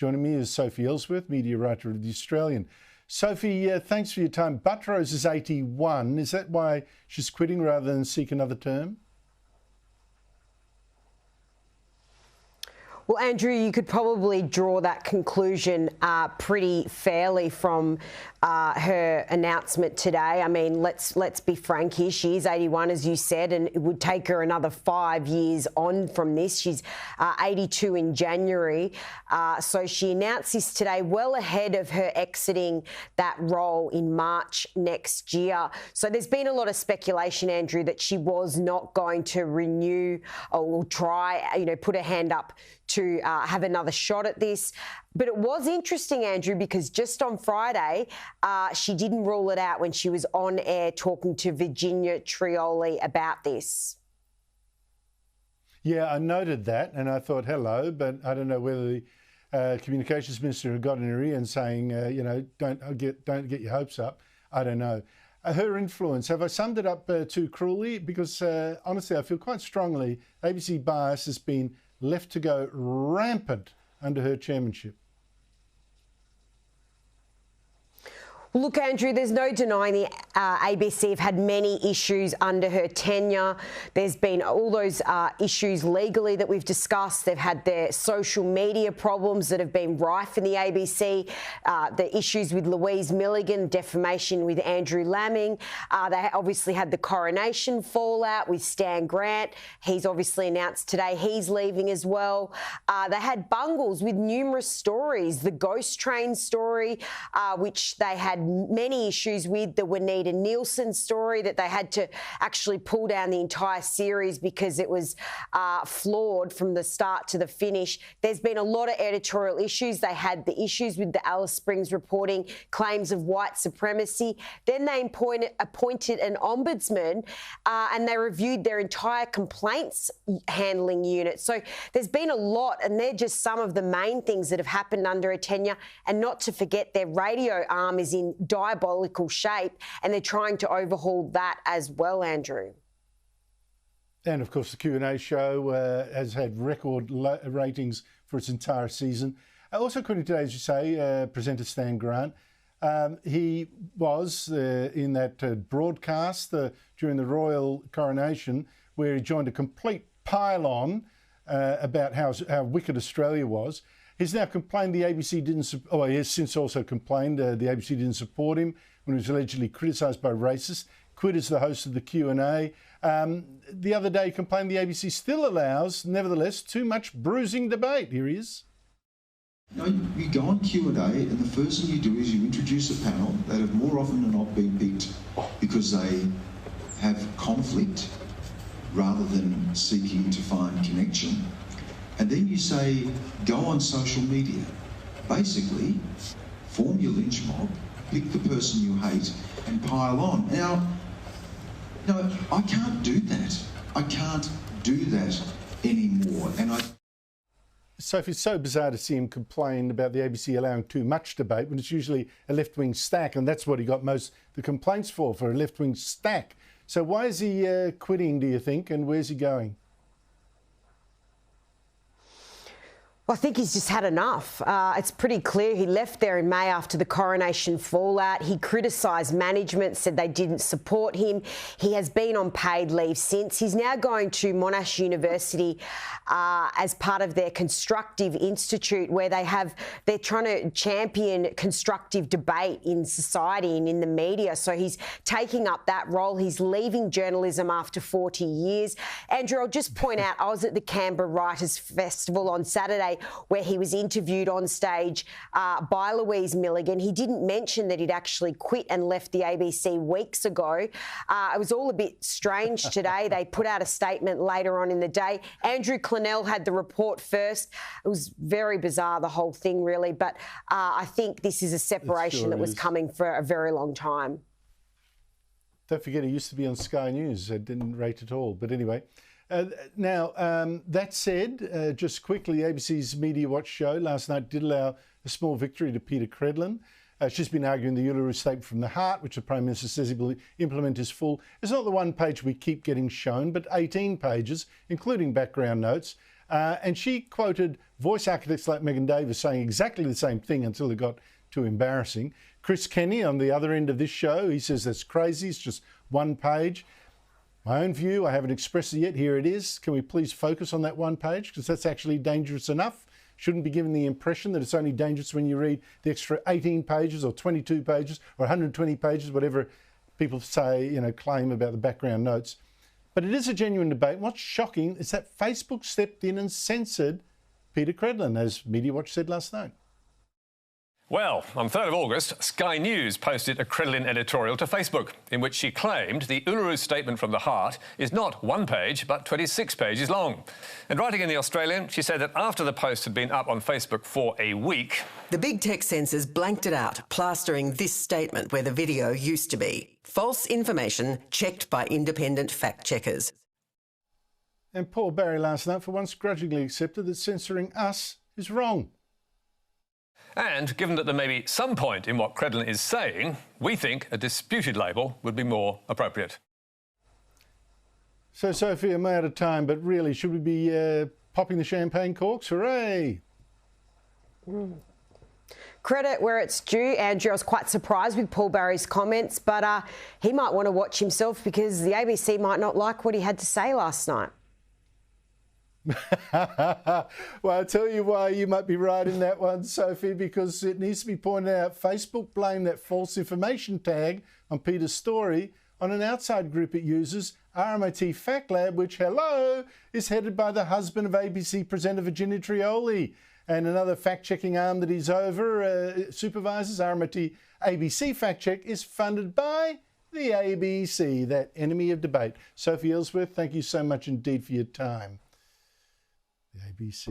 Joining me is Sophie Ellsworth, media writer of The Australian. Sophie, thanks for your time. Buttrose is 81. Is that why she's quitting rather than seek another term? Well, Andrew, you could probably draw that conclusion pretty fairly from her announcement today. I mean, let's be frank here. She is 81, as you said, and it would take her another 5 years on from this. She's 82 in January. So she announced this today well ahead of her exiting that role in March next year. So there's been a lot of speculation, Andrew, that she was not going to renew or try, put her hand up to have another shot at this. But it was interesting, Andrew, because just on Friday, she didn't rule it out when she was on air talking to Virginia Trioli about this. Yeah, I noted that and I thought, hello, but I don't know whether the communications minister had got in her ear and saying, don't get your hopes up. I don't know. Her influence, have I summed it up too cruelly? Because honestly, I feel quite strongly ABC bias has been left to go rampant under her chairmanship. Look, Andrew, there's no denying the ABC have had many issues under her tenure. There's been all those issues legally that we've discussed. They've had their social media problems that have been rife in the ABC, the issues with Louise Milligan, defamation with Andrew Laming. They obviously had the coronation fallout with Stan Grant. He's obviously announced today he's leaving as well. They had bungles with numerous stories. The ghost train story, which they had many issues with, the Juanita Nielsen story that they had to actually pull down the entire series because it was flawed from the start to the finish. There's been a lot of editorial issues. They had the issues with the Alice Springs reporting, claims of white supremacy. Then they appointed an ombudsman and they reviewed their entire complaints handling unit. So there's been a lot, and they're just some of the main things that have happened under a tenure. And not to forget, their radio arm is in diabolical shape, and they're trying to overhaul that as well, Andrew. And of course, the Q&A show has had record ratings for its entire season. Also, quitting today, as you say, presenter Stan Grant. He was in that broadcast during the royal coronation, where he joined a complete pile-on about how wicked Australia was. He's now complained the ABC didn't, he has since also complained the ABC didn't support him when he was allegedly criticised by racists. Quit as the host of the Q&A. The other day he complained the ABC still allows, nevertheless, too much bruising debate. Here he is. You go on Q&A and the first thing you do is you introduce a panel that have more often than not been picked because they have conflict rather than seeking to find connection. And then you say, go on social media. Basically, form your lynch mob, pick the person you hate, and pile on. Now, I can't do that. I can't do that anymore. Sophie, it's so bizarre to see him complain about the ABC allowing too much debate when it's usually a left-wing stack, and that's what he got most the complaints for a left-wing stack. So why is he quitting, do you think, and where's he going? I think he's just had enough. It's pretty clear he left there in May after the coronation fallout. He criticised management, said they didn't support him. He has been on paid leave since. He's now going to Monash University as part of their Constructive Institute, where they're trying to champion constructive debate in society and in the media. So he's taking up that role. He's leaving journalism after 40 years. Andrew, I'll just point out, I was at the Canberra Writers' Festival on Saturday, where he was interviewed on stage by Louise Milligan. He didn't mention that he'd actually quit and left the ABC weeks ago. It was all a bit strange today. They put out a statement later on in the day. Andrew Clennell had the report first. It was very bizarre, the whole thing, really. But I think this is a separation that was coming for a very long time. Don't forget, he used to be on Sky News. I didn't rate at all. But anyway. That said, just quickly, ABC's Media Watch show last night did allow a small victory to Peter Credlin. She's been arguing the Uluru Statement from the Heart, which the Prime Minister says he will implement is full. It's not the one page we keep getting shown, but 18 pages, including background notes. And she quoted voice architects like Megan Davis saying exactly the same thing until it got too embarrassing. Chris Kenny on the other end of this show, he says that's crazy, it's just one page. My own view, I haven't expressed it yet, here it is. Can we please focus on that one page? Because that's actually dangerous enough. Shouldn't be given the impression that it's only dangerous when you read the extra 18 pages or 22 pages or 120 pages, whatever people say, claim about the background notes. But it is a genuine debate. What's shocking is that Facebook stepped in and censored Peter Credlin, as Media Watch said last night. Well, on 3rd of August, Sky News posted a Credlin editorial to Facebook in which she claimed the Uluru Statement from the Heart is not one page but 26 pages long. And writing in The Australian, she said that after the post had been up on Facebook for a week, the big tech censors blanked it out, plastering this statement where the video used to be. False information checked by independent fact-checkers. And Paul Barry last night for once grudgingly accepted that censoring us is wrong. And given that there may be some point in what Credlin is saying, we think a disputed label would be more appropriate. So, Sophie, I'm out of time, but really, should we be popping the champagne corks? Hooray! Credit where it's due, Andrew. I was quite surprised with Paul Barry's comments, but he might want to watch himself because the ABC might not like what he had to say last night. Well, I'll tell you why you might be right in that one, Sophie, because it needs to be pointed out Facebook blamed that false information tag on Peter's story on an outside group it uses, RMIT FactLab, which, hello, is headed by the husband of ABC presenter Virginia Trioli. And another fact-checking arm that he's supervises, RMIT ABC Fact Check, is funded by the ABC, that enemy of debate. Sophie Ellsworth, thank you so much indeed for your time. The ABC.